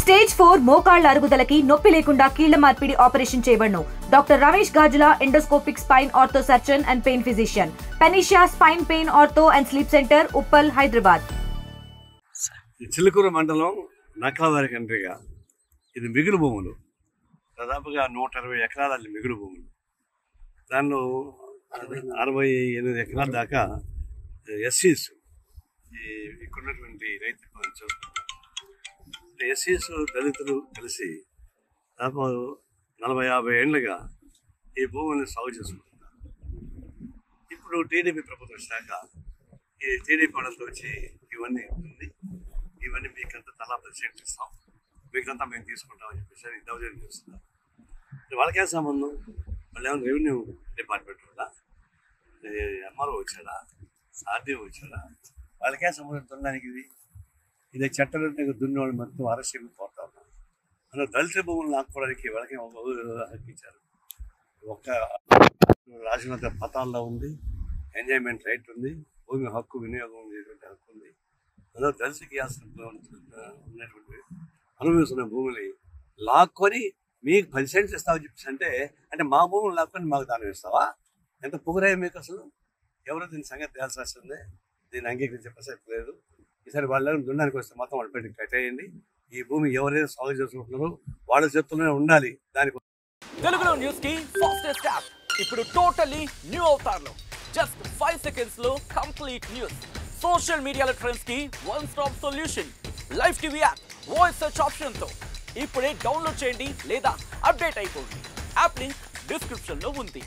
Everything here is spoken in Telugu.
స్టేజ్ 4 మోకాళ్ల అరుగుదలకి నొప్పి లేకుండా కీళ్ల మార్పిడి ఆపరేషన్ చేయబడును. Doctor Ramesh Gajula, endoscopic spine ortho surgeon and pain physician, Panacea spine pain ortho and sleep centre, Uppal, Hyderabad. Chilukuru మండలం నక్కలవారి కంట్రీగా ఇది మిగులు భూములు, దాదాపుగా 120 ఎకరాల మిగులు భూములు. దానిలో 68 ఎకరాల దాకా ఎస్సీస్ ఇక్కడున్నటువంటి రైతు చూసుకుంటారు. ఎస్సీస్ దళితులు కలిసి దాదాపు 40-50 ఏళ్ళుగా ఈ భూముల్ని సాగు చేసుకుంటున్నారు. ఇప్పుడు టీడీపీ ప్రభుత్వం వచ్చాక ఈ టీడీపీ వాళ్ళతో వచ్చి ఇవన్నీ మీకంతా తలా 10% ఇస్తాం, మీకంతా మేము తీసుకుంటామని చెప్పేసి దౌర్జన్యం చేస్తున్నారు. వాళ్ళకే సంబంధం, వాళ్ళు ఏమైనా రెవెన్యూ డిపార్ట్మెంట్ వల్ల ఎంఆర్ఓ వచ్చాడా, ఆర్డీఓ వచ్చాడా, వాళ్ళకే సంబంధం దున్నడానికి. ఇది చట్టాలు దున్నేవాళ్ళు మొత్తం అరెస్ట్ పోతా ఉన్నారు. అందులో దళిత భూములు లాక్కోవడానికి వాళ్ళకి హక్కు ఇచ్చారు. ఒక్క రాజకీయ పథాల్లో ఉంది, ఎంజాయ్మెంట్ రైట్ ఉంది, భూమి హక్కు వినియోగం చేసేటువంటి హక్కు ఉంది. అందులో దళితకి ఉన్నటువంటి అనుభవిస్తున్న భూమిని లాక్కొని మీకు 10 సెంట్లు ఇస్తామని చెప్పేసి అంటే మా భూములు లాక్కొని మాకు దానం ఇస్తావా? ఎంత పొగరాయి మీకు అసలు? ఎవరో దీని సంగతి తేల్సి వస్తుంది. దీన్ని అంగీకరించే ప్రసక్తి లేదు. ఈసారి వాళ్ళు దున్నడానికి వస్తే మొత్తం వాళ్ళు పెట్టి కట్టేయండి. ఈ భూమి ఎవరైతే సాగు చేసుకుంటున్నారో వాళ్ళ చేతుల్లోనే ఉండాలి. దానికి తెలుగులో న్యూస్ కి ఫాస్టెస్ట్ యాప్ ఇప్పుడు టోటల్లీ న్యూ అవతార్లో జస్ట్ 5 సెకండ్స్ లో కంప్లీట్ న్యూస్. సోషల్ మీడియాలో ట్రెండ్స్ కి one stop solution. Live TV app voice search option తో ఇప్పుడే డౌన్లోడ్ చేయండి లేదా అప్డేట్ అయిపోండి. యాప్ లింక్ డిస్క్రిప్షన్ లో ఉంది.